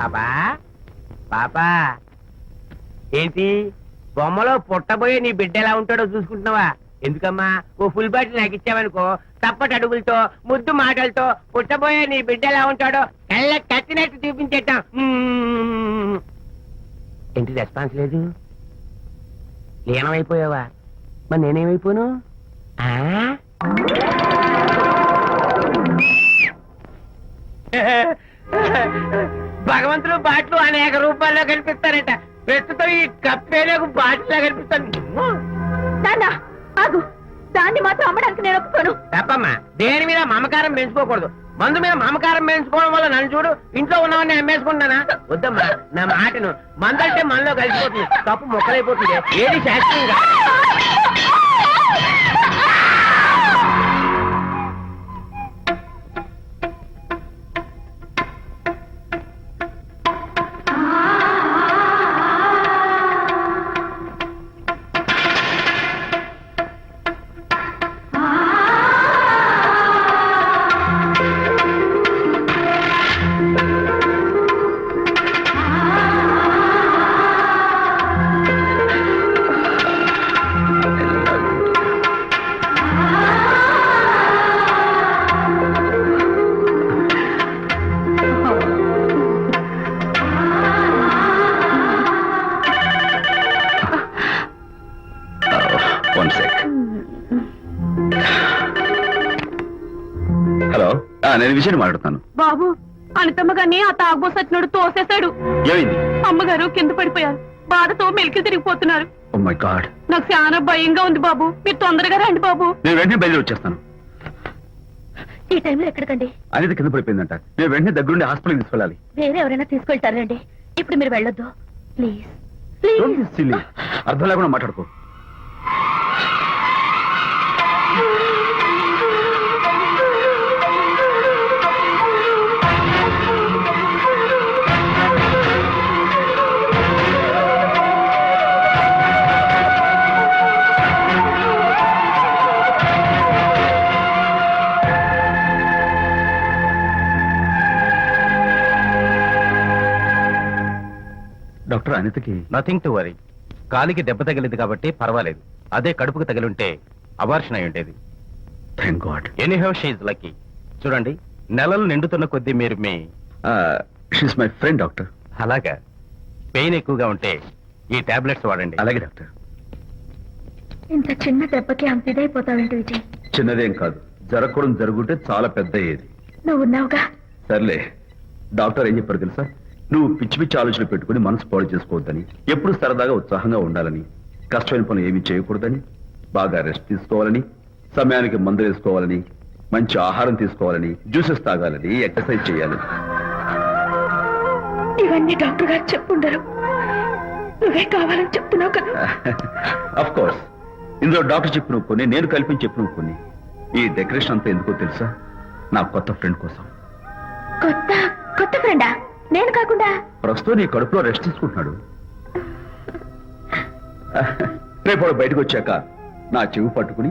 పాపా పాపా ఏంటి బొమ్మలో పుట్టబోయే నీ బిడ్డ ఎలా ఉంటాడో చూసుకుంటున్నావా? ఎందుకమ్మా ఓ ఫుల్ బాటిల్ నాకు ఇచ్చావనుకో తప్పటి అడుగులతో ముద్దు మాటలతో పుట్టబోయే నీ బిడ్డ ఎలా ఉంటాడో కళ్ళ కట్టినట్టు చూపించేద్దాం. ఏంటి రెస్పాన్స్ లేదు? లీనమైపోయావా? మరి నేనేమైపోను? భగవంతుడు బాట్లు అనేక రూపాల్లో కనిపిస్తారట. ప్రస్తుతం ఈ కప్పేలకు బాటిల్లా కనిపిస్తాను. దాన్ని మాత్రం అమ్మడానికి నేను ఒప్పుకోను. తప్పమ్మా, దేని మీద మమకారం పెంచుకోకూడదు. మందు మీద మమకారం పెంచుకోవడం వల్ల నన్ను చూడు ఇంట్లో ఉన్నవన్నీ అమ్మేసుకుంటానా? వద్దమ్మా, నా మాటను. మందంటే మనలో కలిసిపోతుంది, తప్పు మొక్కలైపోతుంది. ఏది శాస్త్రీయంగా నేను విషయం మాట్లాడుతాను. బాబు, అనితమ్మ గారిని ఆ తాగుబోసచ్చినోడు తోసేశాడు. ఏమైంది? అమ్మగారు కింద పడిపోయారు. బాధతో మెలికి తిరిగిపోతున్నారు. ఓ మై గాడ్, నాకు చాలా భయంగా ఉంది బాబు. మీరు తొందరగా రండి బాబు. నేను వెంటనే బయలుదేరి వచ్చేస్తాను. ఈ టైంలో ఎక్కడికండి? అనిత కింద పడిపోయిందంట. నేను వెంటనే దగ్గరుండి హాస్పిటల్కి తీసుకెళ్ళాలి. వేరే ఎవరైనా తీసుకెళ్తారండి. ఇప్పుడు మీరు వెళ్ళొద్దు ప్లీజ్. అర్థం లేకుండా మాట్లాడుకో. డాక్టర్, అనితకి నథింగ్ టు వరీ. కాలికి దెబ్బ తగిలింది కాబట్టి పర్వాలేదు. అదే కడుపుకు తగిలింటే అబార్షన్ అయి ఉండేది. Thank God. Anyhow she is lucky. చూడండి, నెలలు నిండుతున్న కొద్దీ మీరు మీ షీస్ మై ఫ్రెండ్ డాక్టర్. అలాగా, పెయిన్ ఎక్కువగా ఉంటే ఈ టాబ్లెట్స్ వాడండి. అలాగే డాక్టర్. ఇంత చిన్న దెబ్బకి అంత ఇదైపోతావేంటి విజయ్? చిన్నదేం కాదు, జరగకూడదు జరుగుంటే చాలా పెద్ద అయ్యేది. నువ్వు ఉన్నావుగా. సర్లే, డాక్టర్ ఏం చెప్పారు తెలుసా? నువ్వు పిచ్చి పిచ్చి ఆలోచనలు పెట్టుకుని మనసు పాడు చేసుకోవద్దని, ఎప్పుడు సరదాగా ఉత్సాహంగా ఉండాలని, కష్టమైన పనులు ఏమీ చేయకూడదని, బాగా రెస్ట్ తీసుకోవాలని, సమయానికి మందులు వేసుకోవాలని, మంచి ఆహారం తీసుకోవాలని, జ్యూసెస్ తాగాలని, ఎక్సర్సైజ్ చేయాలని. ఇవన్నీ డాక్టర్ గారు చెప్పుండరు, నువ్వే కావాలని చెప్తున్నావు కదా. అఫ్ కోర్స్, ఇందులో డాక్టర్ చెప్పిన కొన్ని, నేను కల్పించి చెప్పిన కొన్ని. ఈ డెకరేషన్ అంతా ఎందుకో తెలుసా? నా కొత్త ఫ్రెండ్ కోసం. కొత్త కొత్త ఫ్రెండా? నేను కాకుండా? ప్రస్తుతం నీ కడుపులో రెస్ట్ తీసుకుంటున్నాడు. రేపు బయటకు వచ్చాక నా చెవి పట్టుకుని,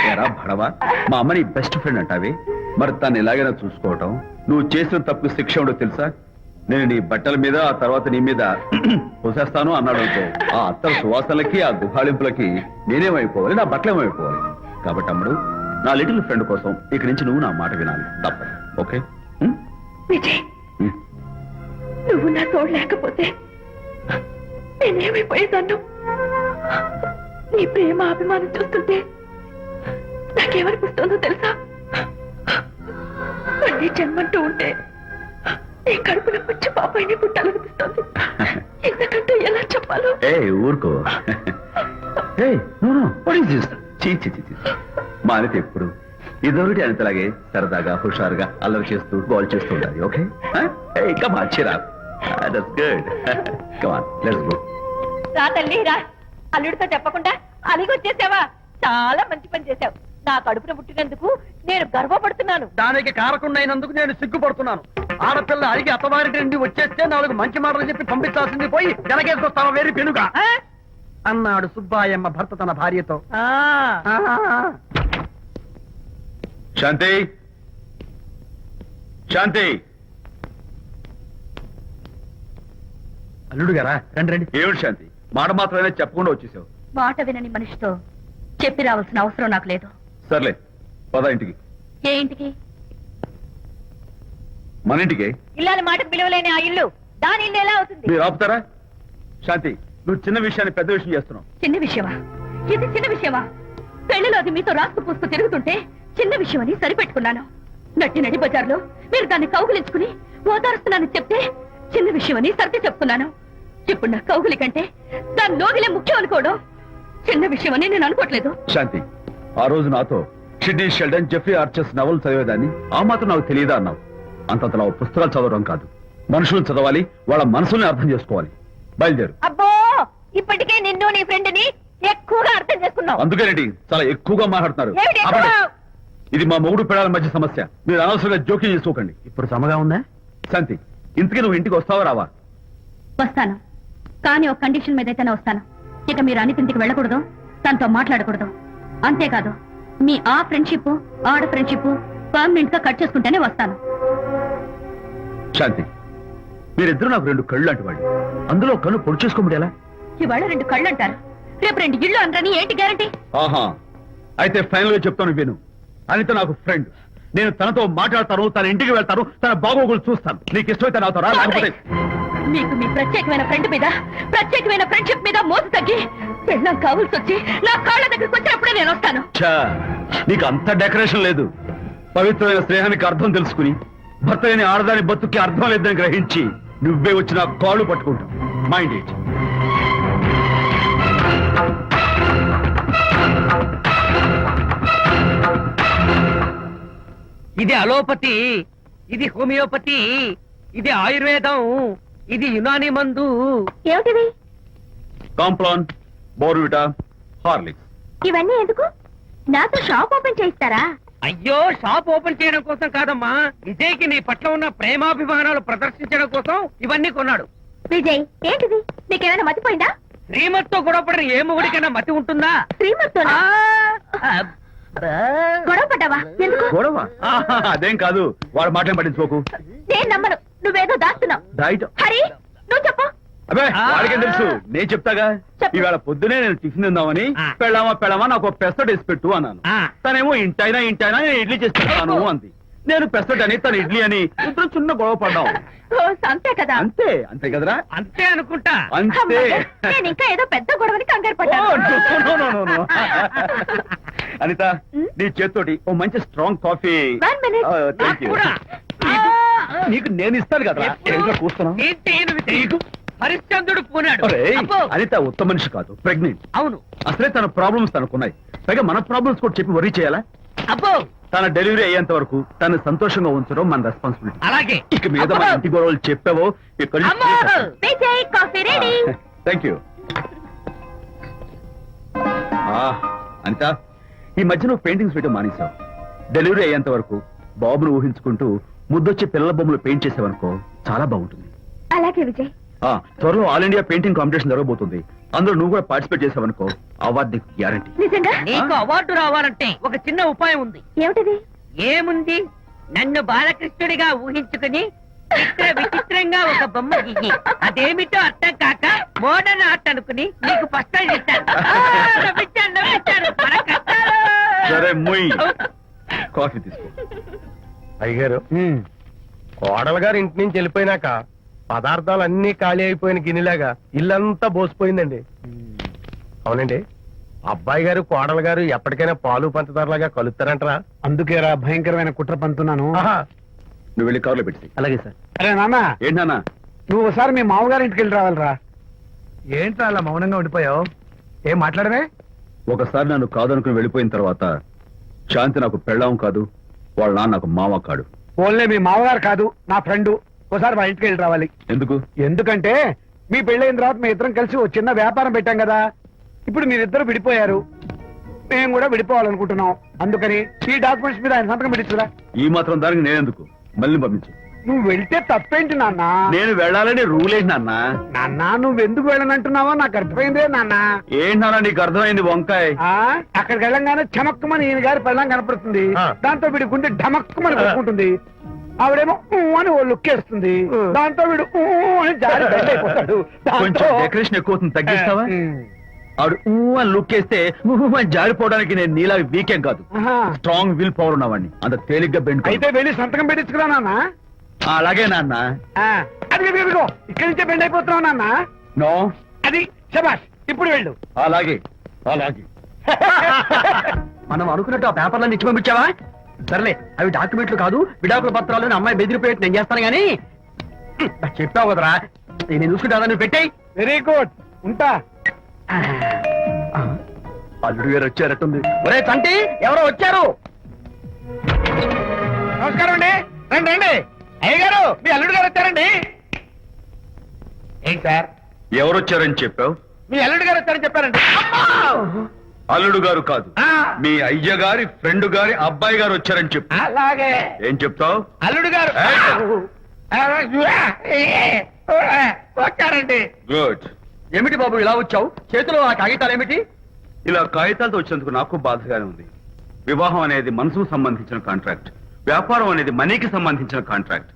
ఎరా భడవా, మా అమ్మని బెస్ట్ ఫ్రెండ్ అంటావే, మరి తను ఎలాగైనా చూసుకోవటం. నువ్వు చేసిన తప్పు శిక్ష ఉండో తెలుసా? నేను నీ బట్టల మీద, ఆ తర్వాత నీ మీద పోసేస్తాను అన్నాడంతో ఆ అత్తల సువాసనలకి, ఆ గుహాళింపులకి నేనేమైపోవాలి, నా బట్టలేమైపోవాలి. కాబట్టి అమ్ముడు, నా లిటిల్ ఫ్రెండ్ కోసం ఇక్కడి నుంచి నువ్వు నా మాట వినాలి, తప్పదు. ఓకే విజయ్, నువ్వు నా తోడు లేకపోతే నేనేమైపోయేదాన్ను. నీ ప్రేమ అభిమానం చూస్తుంటే నాకేమనిపిస్తుందో తెలుసా? మళ్ళీ జన్మంటూ ఉంటే నీ కడుపులో వచ్చి పాపాయిని పుట్టాలనిపిస్తుంది. ఎందుకంటే ఎలా చెప్పాలో. ఊరుకో. మా అనిత ఎప్పుడు ఇదొకటి అనితలాగే సరదాగా, హుషారుగా, అల్లరి చేస్తూ, గోల్ చేస్తూ ఉండాలి. Okay, come on, cheer up. That's good. Come on, let's go. రా తల్లి రా. అల్లుడితో చెప్పకుండా అలిగొచ్చేసావా? చాలా మంచి పని చేశావు. నా కడుపున పుట్టినందుకు నేను గర్వపడుతున్నాను. దానికి కారకుండైనందుకు నేను సిగ్గుపడుతున్నాను. ఆడపిల్ల అడిగి అత్తవారి నుండి వచ్చేస్తే 4 మంచి మాటలు చెప్పి పంపించాల్సింది పోయి వెనకేసుకొస్తావా వేరు పెనుగా అన్నాడు సుబ్బాయమ్మ భర్త తన భార్యతో. శాంతి, శాంతి, అల్లుడు గారా రండి రండి. ఏమిటి శాంతి, మాట మాత్రమే చెప్పకుండా వచ్చేసావు. మాట వినని మనిషితో చెప్పి రావాల్సిన అవసరం నాకు లేదు. సర్లే పద ఇంటికి. ఏ ఇంటికి? మన ఇంటికి. ఇల్లాలి మాటకు విలువలేని ఆ ఇల్లు దాని ఇల్లు ఎలా అవుతుంది? మీరు ఆపుతారా? శాంతి, నువ్వు చిన్న విషయాన్ని పెద్ద విషయం చేస్తున్నావు. చిన్న విషయమా? ఇది చిన్న విషయమా? పెళ్లిలో అది మీతో రాసుకు పూసుకు తిరుగుతుంటే చిన్న విషయమని సరిపెట్టుకున్నాను. నడి బజార్లో మీరు దాన్ని కౌగులించుకుని ఓదారుస్తున్నానని చెప్తే చిన్న విషయమని సర్ది చెప్పుకున్నాను. ఇప్పుడు నా కౌగులి కంటే దాని లోగిలే ముఖ్యం అనుకోవడం చిన్న విషయమని నేను అనుకోవట్లేదు. శాంతి, ఆ రోజు నాతో షిడ్నీ షెల్డన్, జెఫ్రీ ఆర్చర్స్ నవలు చదివేదాన్ని ఆ మాత్రం నాకు తెలియదా అన్నావు. అంతంతలా పుస్తకాలు చదవడం కాదు, మనుషులను చదవాలి, వాళ్ళ మనసుల్ని అర్థం చేసుకోవాలి. బయలుదేరు. అబ్బో, ఇప్పటికే నిన్ను నీ ఫ్రెండ్ ని ఎక్కువగా అర్థం చేసుకున్నావు. అందుకేనండి చాలా ఎక్కువగా మాట్లాడుతున్నారు. ఏమిటి ఎక్కువ? ఆపండి. ఇది మా మొగుడు పిల్లల మధ్య సమస్య, మీరు అనవసరంగా జోక్యం చేసుకోకండి. ఇప్పుడు సమగా ఉందా? శాంతి, ఇంతకీ నువ్వు ఇంటికి వస్తావా రావా? వస్తాను, కానీ ఒక కండిషన్ మీద అయితేనే వస్తాను. ఇక మీరు అనితింటికి వెళ్ళకూడదు, తనతో మాట్లాడకూడదు. అంతేకాదు, మీ ఆ ఫ్రెండ్షిప్ ఆడ ఫ్రెండ్షిప్ పర్మనెంట్ గా కట్ చేసుకుంటేనే వస్తాను. శాంతి, మీరిద్దరు నాకు రెండు కళ్ళు లాంటి వాళ్ళు, అందులో కళ్ళు పొడి చేసుకోమడి ఎలా? ఇవాళ రెండు కళ్ళు అంటారు, రేపు రెండు ఇళ్ళు అంటారని ఏంటి గ్యారంటీ? ఆహా, అయితే ఫైనల్ గా చెప్తాను విను. అనిత నాకు ఫ్రెండ్, నేను తనతో మాట్లాడతాను, తన ఇంటికి వెళ్తాను, తన బాగోగులు చూస్తాను. నీకు ఇష్టమైతే నాతో రా, లేకపోతే మీకు మీ ప్రత్యేకమైన ఫ్రెండ్ మీద ప్రత్యేకమైన ఫ్రెండ్షిప్ మీద మోసు తగ్గి పెళ్ళం కావాల్సి వచ్చి నా కాళ్ళ దగ్గరికి వచ్చినప్పుడే నేను వస్తాను. ఛా, నీకు అంత డెకరేషన్ లేదు. పవిత్రమైన స్నేహానికి అర్థం తెలుసుకుని భర్త లేని ఆడదాని బతుక్కి అర్థం లేదని గ్రహించి నువ్వే వచ్చి నా కాళ్ళు పట్టుకుంటావు. Mind it. ఇది అలోపతి, ఇది హోమియోపతి, ఇది ఆయుర్వేదం, ఇది యునాని మందు. ఏమిటివి? Complan, Bournvita, Horlicks. ఇవన్నీ ఎందుకు? నాతో షాప్ ఓపెన్ చేయిస్తారా? అయ్యో, షాప్ ఓపెన్ చేయడం కోసం కాదమ్మా, విజయ్కి నీ పట్ల ఉన్న ప్రేమాభిమానాలు ప్రదర్శించడం కోసం ఇవన్నీ కొన్నాడు. విజయ్, ఏంటిది? నీకేమైనా మతిపోయిందా? శ్రీమతితో గొడవపడిన ఏ మొగుడికైనా మతి ఉంటుందా? శ్రీమతితో గొడవ పడ్డావా? ఎందుకు? గొడవ? ఆహా, అదేం కాదు, వాడు మాటలు పట్టించుకోకు. నేను నమ్మను, నువ్వేదో దాస్తున్నావు. డైట్. హరి, నువ్వు చెప్పు. అబ్బే, వాడికేం తెలుసు, నేను చెప్తాగా. చెప్పు. ఇవాళ పొద్దునే నేను టిఫిన్ తిందామని పెళ్ళామా నాకు ఒక పెసరట్ వేసి పెట్టు అన్నాను. తనేమో ఇంటైనా నేను ఇడ్లీ చేసి పెడతాను అంది. నేను పెసరట్ అని, తను ఇడ్లీ అని, ఇద్దరు చిన్న గొడవ పడ్డాం. అంతే కదా? అంతే అంతే కదరా? అంతే అనుకుంటా. అంతే. అమ్మయ్య, నేను ఇంకా ఏదో పెద్ద గొడవని కంగారు ఓ, పడ్డాను. no, no, no, no. Anitha, నీ చేత్తోటి ఓ మంచి స్ట్రాంగ్ కాఫీ. 1 minute. నాకు కూడా. నీకు నేను ఇస్తాను కదా. కూస్తున్నావు. ఏంటి నువ్వు నీకు? హరిశ్చంద్రుడు పూనాడు. ఒరేయ్, అబ్బో. అనిత ఉత్తమ మనిషి కాదు, ప్రెగ్నెంట్. అవును. అసలే తన ప్రాబ్లమ్స్ తనకున్నాయి, పైగా మన ప్రాబ్లమ్స్ కూడా చెప్పి వరీ చేయాలా? అబ్బో, తన డెలివరీ అయ్యేంత వరకు తను సంతోషంగా ఉంచడం మన రెస్పాన్సిబిలిటీ. అలాగే. ఇక మీద మన ఇంటి గొడవలు చెప్పావో ఇక్కడ. అమ్మో. Vijay, coffee ready. Thank you. Anitha, ఈ మధ్య నువ్వు పెయింటింగ్స్ వేయడం మానేశావు. డెలివరీ అయ్యేంత వరకు బాబును ఊహించుకుంటూ ముద్దొచ్చే పిల్లల బొమ్మలు పెయింట్ చేసావనుకో, చాలా బాగుంటుంది. అలాగే విజయ్. త్వరలో ఆల్ ఇండియా పెయింటింగ్ కాంపిటీషన్ జరగబోతుంది, అందులో నువ్వు కూడా పార్టిసిపేట్ చేసావనుకో, అవార్డు నీకు గ్యారంటీ. నిజంగా? నీకు అవార్డు రావాలంటే ఒక చిన్న ఉపాయం ఉంది. ఏమిటిది? ఏముంది, నన్ను బాలకృష్ణుడిగా ఊహించుకుని విచిత్రంగా ఒక బొమ్మ గీయి, అదేమిటో అర్థం కాక మోడర్న్ ఆర్ట్ అనుకుని నీకు ఫస్ట్ ప్రైజ్ ఇస్తాను. నవ్వించాను. మన కష్టాలు. సరే ముయ్, కాఫీ తీసుకో. అయ్యగారు, కోడలు గారు ఇంటి నుంచి వెళ్ళిపోయినాక పదార్థాలు అన్ని ఖాళీ అయిపోయిన గిన్నెలాగా ఇల్లంతా బోసిపోయిందండి. అవునండి, అబ్బాయి గారు కోడలు గారు ఎప్పటికైనా పాలు పంచదారలాగా కలుస్తారంటరా? అందుకేరా భయంకరమైన కుట్ర పంతున్నాను. నువ్వు వెళ్ళి కారులో పెట్టి. అలాగే సార్. అరే నాన్న, ఏంటన్నా? నువ్వు ఒకసారి మీ మామగారి ఇంటికి వెళ్ళి రావాలిరా. ఏంట్రా అలా మౌనంగా ఉండిపోయావు? ఏం మాట్లాడమే? ఒకసారి నన్ను కాదనుకుని వెళ్ళిపోయిన తర్వాత శాంతి నాకు పెళ్ళాం కాదు, వాళ్ళ నాన్న నాకు మామ కాడు. ఓన్లే మీ మామగారు కాదు, నా ఫ్రెండ్. ఒకసారి మా ఇంటికి వెళ్ళి రావాలి. ఎందుకు? ఎందుకంటే మీ పెళ్ళైన తర్వాత మీ ఇద్దరం కలిసి ఓ చిన్న వ్యాపారం పెట్టాం కదా. ఇప్పుడు మీరిద్దరు విడిపోయారు, మేము కూడా విడిపోవాలనుకుంటున్నాం. అందుకని ఈ డాక్యుమెంట్స్ మీద ఆయన సంతకం పెట్టించురా. ఈ మాత్రం దానికి నేనెందుకు? మళ్ళీ పంపించు. నువ్వు వెళ్తే తప్పేంటి నాన్న? నేను వెళ్ళాలని రూల్ ఏంటి నాన్న? నాన్న, నువ్వు ఎందుకు వెళ్ళనంటున్నావో నాకు అర్థమైందే నాన్న. ఏంటి నాన్న నీకు అర్థమైంది వంకాయ? అక్కడికి వెళ్ళంగానే చమక్కుమని ఈయన గారి పెళ్ళం కనపడుతుంది, దాంతో వీడి గుండె ఢమక్కుమని కొట్టుకుంటుంది. ఆవిడేమో అని ఓ లుక్ వేస్తుంది, దాంతో వీడు అని జారి బెండ్ అయిపోతాడు. కొంచెం డెకరేషన్ ఎక్కువ అవుతుంది, తగ్గిస్తావా? ఆవిడ అని లుక్ వేస్తే అని జారిపోవడానికి నేను నీలా వీకెం కాదు, స్ట్రాంగ్ విల్ పవర్ ఉన్నవాడిని. అంత తేలిగ్గా బెండ్ అయితే వెళ్ళి సంతకం పెట్టించుకురా నాన్న. అలాగే నాన్న. అది ఇదిగో ఇక్కడి నుంచే బెండ్ అయిపోతున్నావు నాన్న. నో, అది శబాష్, ఇప్పుడు వెళ్ళు. అలాగే అలాగే. మనం అనుకున్నట్టు ఆ పేపర్లను ఇచ్చి పంపించావా? సర్లే, అవి డాక్యుమెంట్లు కాదు, విడాకుల పత్రాలు. అమ్మాయి బెదిరిపోయేట్టు నేను చేస్తాను గానీ చెప్పావు కదరా, నేను చూసుకుంటా, నువ్వు పెట్టాయి. వెరీ గుడ్, ఉంటా. అల్లుడు గారు వచ్చారట్టుంది. ఒరే చంటి, ఎవరో వచ్చారు. నమస్కారం అండి, రండి రండి. అయ్య గారు, మీ అల్లుడు గారు వచ్చారండి. ఏంటి సార్? ఎవరు వచ్చారని చెప్పావు? మీ అల్లుడు గారు వచ్చారని చెప్పారండి. అల్లుడు గారు కాదు, మీ అయ్య గారి ఫ్రెండ్ గారి అబ్బాయి గారు వచ్చారని చెప్పు. అలాగే. ఏం చెప్తావు? అల్లుడు గారు వచ్చారండి. గుడ్. ఏమిటి బాబు ఇలా వచ్చావు? చేతిలో ఆ కాగితాలు ఏమిటి? ఇలా కాగితాలతో వచ్చినందుకు నాకు బాధగానే ఉంది. వివాహం అనేది మనసుకు సంబంధించిన కాంట్రాక్ట్, వ్యాపారం అనేది మనీకి సంబంధించిన కాంట్రాక్ట్.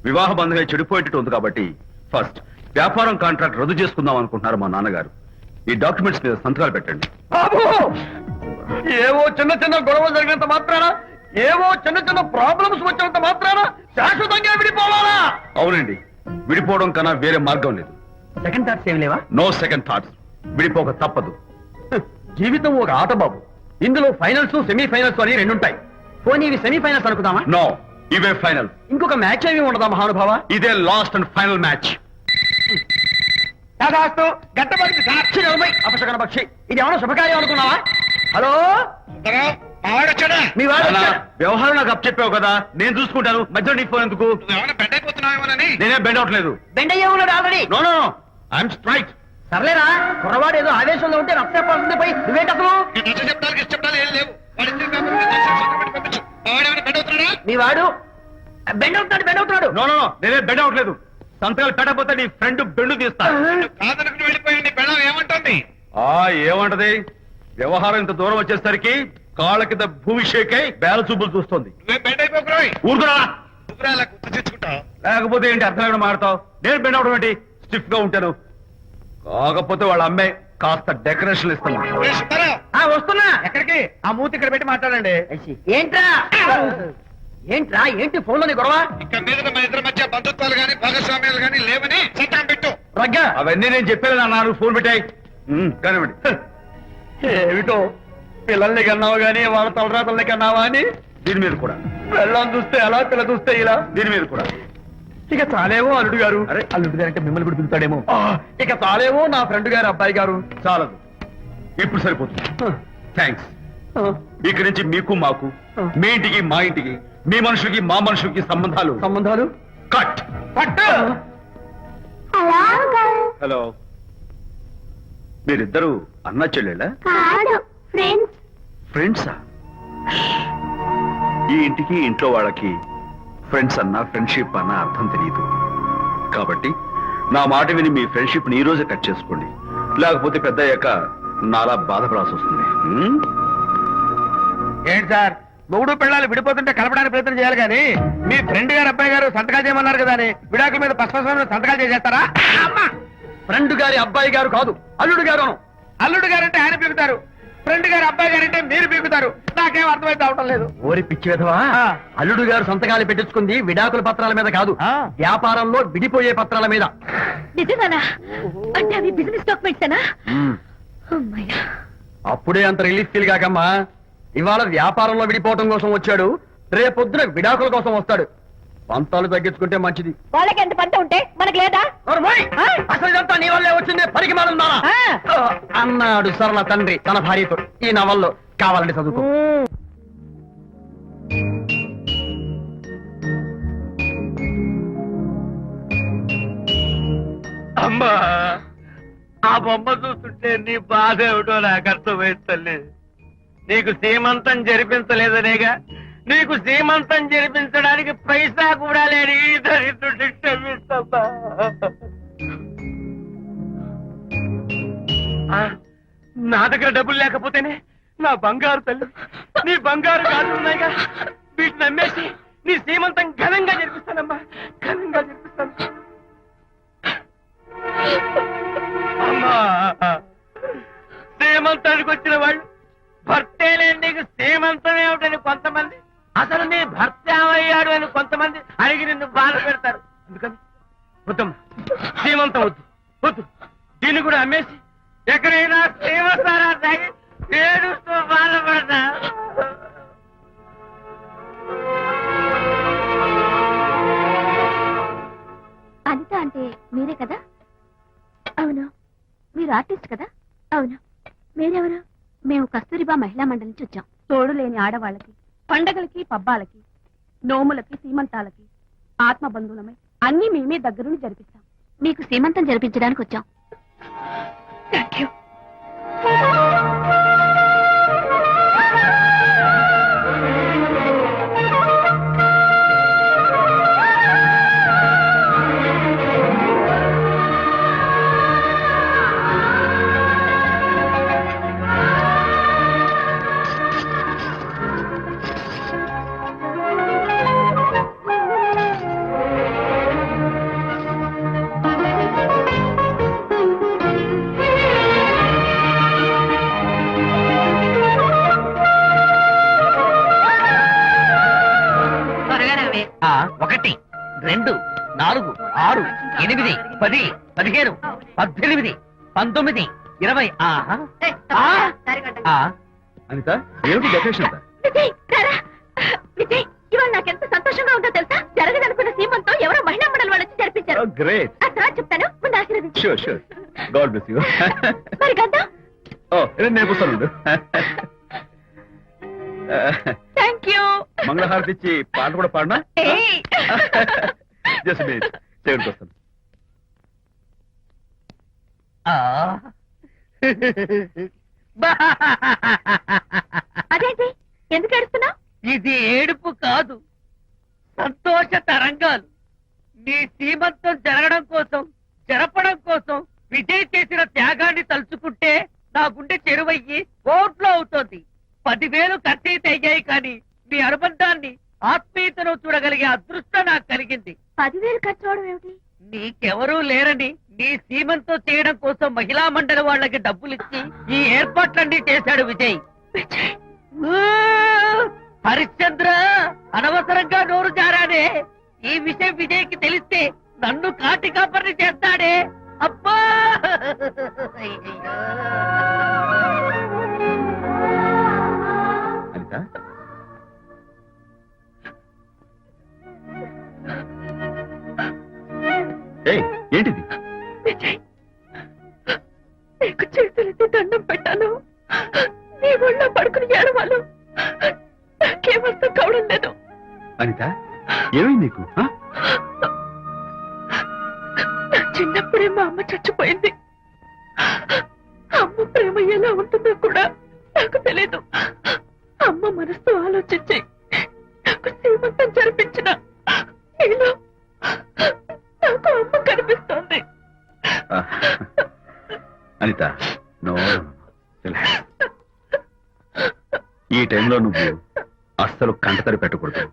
వివాహ బంధంగా చెడిపోయేటట్టు ఉంది కాబట్టి ఫస్ట్ వ్యాపారం కాంట్రాక్ట్ రద్దు చేసుకుందాం అనుకుంటున్నారు మా నాన్నగారు. ఈ డాక్యుమెంట్స్ మీద సంతకాలు పెట్టండి. బాబు, ఏవో చిన్న చిన్న గొడవ జరిగినంత మాత్రాన, ఏవో చిన్న చిన్న ప్రాబ్లమ్స్ వచ్చినంత మాత్రాన శాశ్వతంగా విడిపోవాలా? అవునండి, విడిపోవడం కన్నా వేరే మార్గం లేదు. సెకండ్ థాట్స్ ఏమి లేవా? No second thoughts. విడిపోక తప్పదు. జీవితం ఒక ఆట బాబు, ఇందులో ఫైనల్స్ సెమీఫైనల్స్ అని రెండుంటాయి. పోనీ ఇవి సెమీఫైనల్స్ అనుకుందామా? నో, ఇవే ఫైనల్. ఇంకొక మ్యాచ్ ఏమి ఉండదా మహానుభావ? ఇదే లాస్ట్ అండ్ ఫైనల్ మ్యాచ్. గట్టబడి సాక్షి నిలబై అపశకన పక్షి, ఇది ఏమన్నా శుభకార్యం అనుకున్నావా? హలో, మీ వాడు అన్నా, వచ్చాడు. వ్యవహారం నాకు అప్ చెప్పావు కదా, నేను చూసుకుంటాను. మధ్యలో నీ ఫోన్ ఎందుకు? బెడ్ అయిపోతున్నావేమోనని. నేనే బెండ్ అవట్లేదు. బెండ్ అయ్యే ఉన్నాడు already. No no, I'm straight. సర్లేరా, కుర్రవాడు ఏదో ఆవేశంలో ఉంటే రక్త చెప్పాల్సింది పోయి నువ్వేంటి అసలు? చెప్తాను ఏం లేవు. మీ వాడు బెండ్ అవుతున్నాడు. నో నో, నేనే బెండ్ అవట్లేదు. సంతకాలు పెట్టకపోతే నీ ఫ్రెండ్ బెండు తీస్తా. కాదనుకుని వెళ్ళిపోయింది. బెడం ఏమంటుంది? ఏమంటది? వ్యవహారం ఇంత దూరం వచ్చేసరికి కాళ్ళ కింద భూమి షేక్ అయి బేల చూపులు చూస్తుంది. నువ్వే బెడ్ అయిపోకురాయి. ఊరుకురా, అలా గుర్తు తెచ్చుకుంటావు. లేకపోతే ఏంటి అర్థం లేకుండా మాడతావు? నేను బెండ్ అవడం ఏంటి? స్టిఫ్ గా ఉంటాను. కాకపోతే వాళ్ళ అమ్మాయి కాస్త డెకరేషన్ ఇస్తాను. వస్తున్నా. ఎక్కడికి? ఆ మూతి ఇక్కడ పెట్టి మాట్లాడండి. ఏంట్రా ఏంటి ఫోన్ లోని గొడవ? ఇక మీద మన ఇద్దరి మధ్య బంధుత్వాలు గాని భాగస్వామ్యాలు గాని లేవని సంతకం పెట్టు. రగ్గా, అవన్నీ నేను చెప్పాను నాన్న, ఫోన్ పెట్టాయి. కానివ్వండి. ఏమిటో పిల్లల్ని కన్నావు గానీ వాళ్ళ తలరాతల్ని కన్నావా అని దీని మీద కూడా. పిల్లల్ని చూస్తే అలా, పిల్ల చూస్తే ఇలా. దీని మీద కూడా ఇక చాలేమో అల్లుడు గారు. అరే, అల్లుడు గారు అంటే మిమ్మల్ని కూడా పిలుతాడేమో. ఇక చాలేమో నా ఫ్రెండ్ గారు అబ్బాయి గారు. చాలదు, ఇప్పుడు సరిపోతుంది. థ్యాంక్స్. ఇక్కడి నుంచి మీకు మాకు, మీ ఇంటికి మా ఇంటికి, మీ మనుషులకి మా మనుషులకి సంబంధాలు కట్. హలో, మీరిద్దరు అన్న చెల్లెళ్ళా? ఫ్రెండ్సా? ఈ ఇంటికి ఇంట్లో వాళ్ళకి ఫ్రెండ్స్ అన్న, ఫ్రెండ్షిప్ అన్న అర్థం తెలియదు. కాబట్టి నా మాట విని మీ ఫ్రెండ్షిప్ ని ఈ రోజే కట్ చేసుకోండి, లేకపోతే పెద్ద అయ్యాక నాలా బాధపడాల్సి వస్తుంది. ఏంటి సార్, మొగుడు పిల్లలు విడిపోతుంటే కలపడానికి ప్రయత్నం చేయాలి కానీ మీ ఫ్రెండ్ గారు అబ్బాయి గారు సంతకాలు చేయమన్నారు కదా అని విడాకుల మీద పశ్చిమ సంతకాలు చేసేస్తారా? ఫ్రెండ్ గారి అబ్బాయి గారు కాదు, అల్లుడు గారు. అల్లుడు గారు అంటే ఆయన పీకుతారు, ఫ్రెండ్ గారు అబ్బాయి గారు అంటే మీరు పీకుతారు. నాకేం అర్థమైతే అవటం లేదు. ఓరి పిచ్చి విధవా, అల్లుడు గారు సంతకాలు పెట్టించుకుంది విడాకుల పత్రాల మీద కాదు, వ్యాపారంలో విడిపోయే పత్రాల మీద. నిజంగానా? అంటే అవి బిజినెస్ డాక్యుమెంట్సేనా? అప్పుడే అంత రిలీఫ్ ఫీల్ కాకమ్మా. ఇవాళ వ్యాపారంలో విడిపోవటం కోసం వచ్చాడు, రేపొద్దున విడాకుల కోసం వస్తాడు. పంతాలు తగ్గించుకుంటే మంచిది. వాళ్ళకి ఎంత పంట ఉంటే మనకు లేదా? అసలు ఇదంతా నీ వల్లే వచ్చింది, పరికి మారుందా అన్నాడు సరళ తండ్రి తన భార్యతో. ఈ నవల్లో కావాలంటే చదువుకో. అమ్మా, ఆ బొమ్మ చూస్తుంటే నీ బాధ ఏమిటో నాకు అర్థమైంది తల్లి. నీకు సీమంతం జరిపించలేదనేగా, నీకు సీమంతం జరిపించడానికి పైసా కూడా లేని దరిద్రుడి క్షమిస్తమ్మా. నా దగ్గర డబ్బులు లేకపోతేనే నా బంగారు తల్లి, నీ బంగారు కాళ్ళు ఉన్నాయిగా, వీటిని నమ్మేసి నీ సీమంతం ఘనంగా జరిపిస్తానమ్మా, ఘనంగా జరిపిస్తాను. అమ్మా, సీమంతానికి వచ్చిన వాళ్ళు భర్తే లేని నీకు సీమంతం ఏమిటని కొంతమంది, అసలు నీ భర్త ఏమయ్యాడు అని కొంతమంది అడిగి నిన్ను బాధ పెడతారు. అందుకని వద్దమ్మా, సీమంతం వద్దు వద్దు. దీన్ని కూడా అమ్మేసి ఎక్కడైనా సీమసారా తాగి ఏడుస్తూ బాధపడతా. అనిత అంటే మీరే కదా? అవును. మీరు ఆర్టిస్ట్ కదా? అవును. మీరెవరు? మేము కస్తూరిబా మహిళా మండలి నుంచి వచ్చాం. తోడు లేని ఆడవాళ్ళకి, పండగలకి, పబ్బాలకి, నోములకి, సీమంతాలకి ఆత్మ బంధువులమై అన్ని మేమే దగ్గరుండి జరిపిస్తాం. మీకు సీమంతం జరిపించడానికి వచ్చాం. Thank you. ఆ, 1 2 4 6 8 10 15 18 19 20. ఆహా. అనిత, ఏమిటి డెకరేషన్ అంతా? విజయ్, రారా. విజయ్, ఇవాళ నాకెంత సంతోషంగా ఉందో తెలుసా? జరగదనుకున్న సీమంతో ఎవరో మహిళా మండలి వాళ్ళు వచ్చి జరిపించారు. గ్రేట్. ఆ తర్వాత చెప్తాను, ముందు ఆశీర్వదించు. Sure sure. God bless you. మరి గంధం. ఓ, నేర్పిస్తాను. Thank you. మంగళహారతి ఇచ్చి పాట కూడా పాడినా? ఏయ్. జస్ట్ చేయడానికి వస్తాను. అదేంటి, ఎందుకు ఏడుస్తున్నావు? ఇది ఏడుపు కాదు, సంతోష తరంగాలు. నీ సీమంతం జరగడం కోసం, జరపడం కోసం విజయ్ చేసిన త్యాగాన్ని తలుచుకుంటే నా గుండె చెరువయ్యి కోట్లో అవుతోంది. 10,000 ఖర్చయితే అయ్యాయి, కానీ నీ అనుబంధాన్ని, ఆత్మీయతను చూడగలిగే అదృష్టం నాకు కలిగింది. 10,000 ఖర్చు అవడం ఏమిటి? నీకెవరూ లేరని నీ సీమంతో చేయడం కోసం మహిళా మండలి వాళ్ళకి డబ్బులిచ్చి ఈ ఏర్పాట్లన్నీ చేశాడు విజయ్. ఊ! హరిశ్చంద్ర, అనవసరంగా నోరు జారానే. ఈ విషయం విజయ్కి తెలిస్తే నన్ను కాటి కాపర్ని చేస్తాడే. అబ్బా! అనిత, ఏంటిది? విజయ్, నీకు చేతులెత్తి దండం పెట్టాను. నీ ఒళ్ళో పడుకుని ఏడవాలు నాకేమర్థం కావడం లేదు. అనిత, ఏమైంది నీకు? నా చిన్నప్పుడే మా అమ్మ చచ్చిపోయింది. అమ్మ ప్రేమ ఎలా ఉంటుందో కూడా నాకు తెలీదు. అమ్మ మనసుతో ఆలోచించి నాకు శ్రీమంతం జరిపించిన నీలో నాకు అమ్మ కనిపిస్తోంది. అనిత, నో, ఈ టైంలో నువ్వు అస్సలు కంటతడి పెట్టకూడదు.